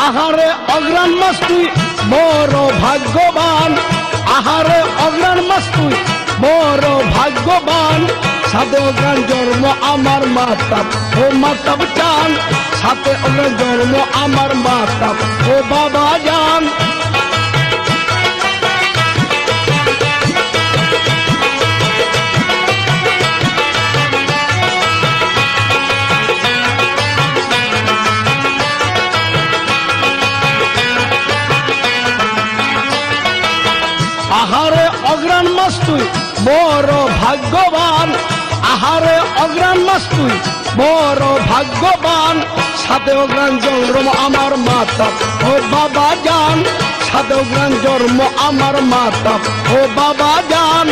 আহারে অগ্রাণ মাস তুই বড় ভাগ্যবান, আহারে অগ্রাণ মাস তুই বড় ভাগ্যবান। সাথে অগ্রাণ জন্ম আমার মাতাপ ও মাতাপ চান, সাথে অগ্রাণ জন্ম আমার মাতাপ ও বাবা জান। আহারে অগ্রাণ মাস তুই বড় ভাগ্যবান, আহারে অগ্রাণ মাস তুই বড় ভাগ্যবান। সাথে অগ্রাণ জন্ম আমার মাতা ও বাবা জান, সাথে অগ্রাণ জন্ম আমার মাতা ও বাবা জান।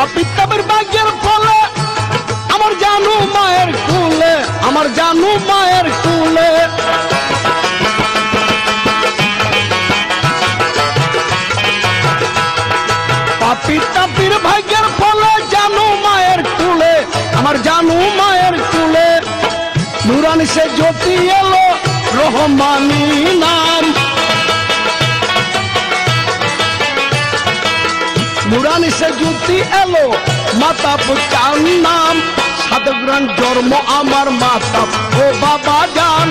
অপিতাবের ভাগ্যের ফলে আমার জানু মায়ের কুলে, আমার জানু মায়ের কুলে। অপিতাবের ভাগ্যের ফলে জানু মায়ের কুলে, আমার জানু মায়ের কুলে। নুরানি সে জ্যোতি এলো রহমানি নাম, নুরানি সে জ্যোতি এলো মাতা পুচার নাম। সাতগ্রাণ জন্ম আমার মাতা ও বাবা জান,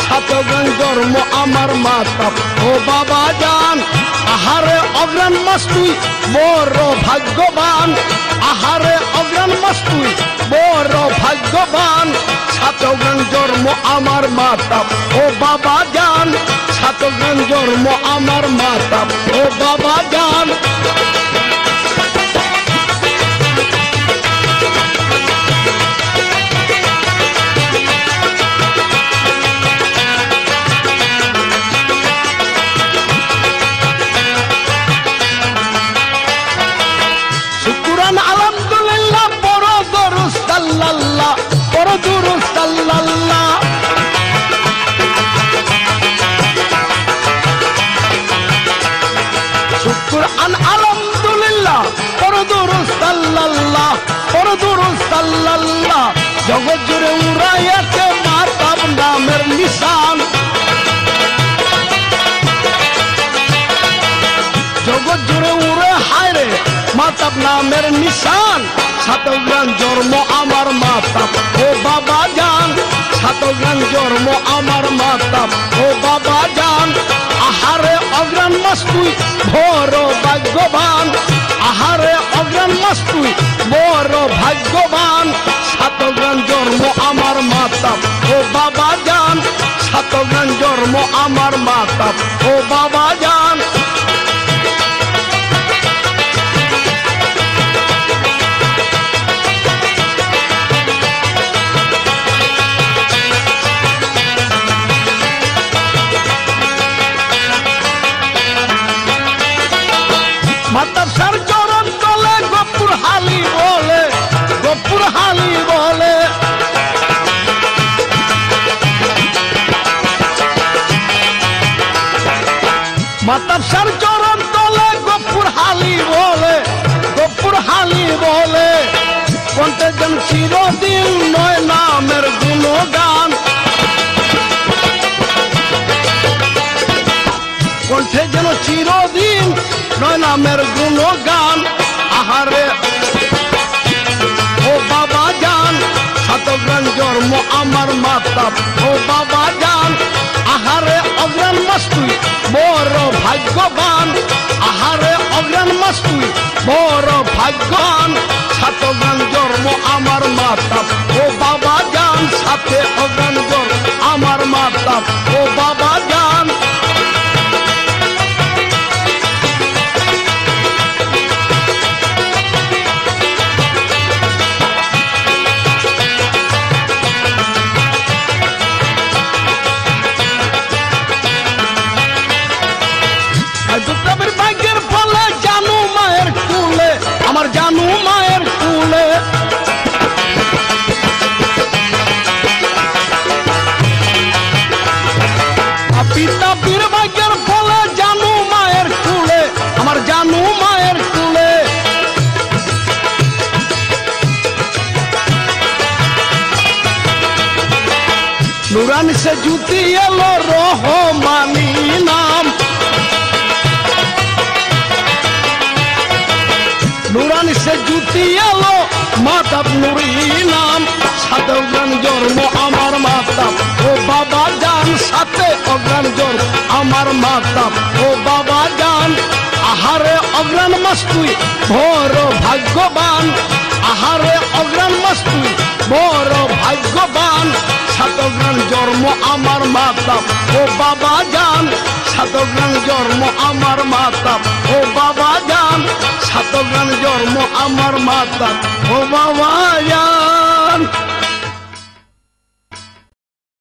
সাতগ্রাণ জন্ম আমার মাতা ও বাবা জান। আহারে অগ্রাণ মাস তুই বড় ভাগ্যবান, আহারে অগ্রাণ মাস তুই বড় ভাগ্যবান। সাতগ্রাণ জন্ম আমার মাতা ও বাবা জান, সাতগ্রাণ জন্ম আমার মাতা ও বাবা জান। আলহামদুলিল্লাহ বড় দরুদ সাল্লাল্লাহ, বড় দরুদ সাল্লাল্লাহ। শুকরান আলহামদুলিল্লাহ বড় দরুদ সাল্লাল্লাহ, বড় দরুদ সাল্লাল্লাহ। জগৎ জুড়ে উড়াইয়াছে মাতাব নামের নিশান, জগৎ জুড়ে উড়ে হায়রে মাতাব নামের নিশান। সাতগ্রাণ জন্ম আমার মাতাব ও বাবা জান, সাতগ্রাণ জন্ম আমার মাতাব ও বাবা জান। আহারে অগ্রাণ মাস তুই বড় ভাগ্যবান, আহারে অগ্রাণ মাস তুই বড় ভাগ্যবান। সাতগ্রাণ জন্ম আমার মাতাব ও বাবা জান, সাতগ্রাণ জন্ম আমার মাতাব ও বাবা জান। মাতাব সার চরণ তলে গপুর হালি বলে, গপুর হালি বলে। মাতাব সার চরণ তলে গপুর হালি বলে, গপুর হালি বলে। কণ্ঠে যেন চিরদিন নয় নামের গুণগান, কণ্ঠে যেন চিরদিন নয় নামের গুণগান। আহারে ও বাবা জান, সাতগ্রাণ জন্ম আমার মাতা ও বাবা জান। আহারে অগ্রাণ মাস তুই বড় ভাগ্যবান, আহারে অগ্রাণ মাস তুই বড় ভাগ্যবান। সাতগ্রাণ জন্ম আমার মাতা ও বাবা জান, সাথে অগ্রাণ জন্ম আমার মাতা ও বাবা জান। I নুরানি সে জুতি এলো রহমানি নাম, নুরানি সে জুতি এলো মাতাব নুরি নাম। সাত অগ্রাণ জন্ম আমার মাতাব ও বাবা জান, সাথে অগ্রাণ জন্ম আমার মাতাব ও বাবা জান। আহারে অগ্রাণ মাস তুই বড় ভাগ্যবান, আহারে অগ্রাণ মাস তুই বড় ভাগ্যবান। সাত অগ্রাণ জন্ম আমার মাতাব ও বাবা জান, সাত অগ্রাণ জন্ম আমার মাতাব ও বাবা জান, সাত অগ্রাণ জন্ম আমার মাতাব ও বাবা জান।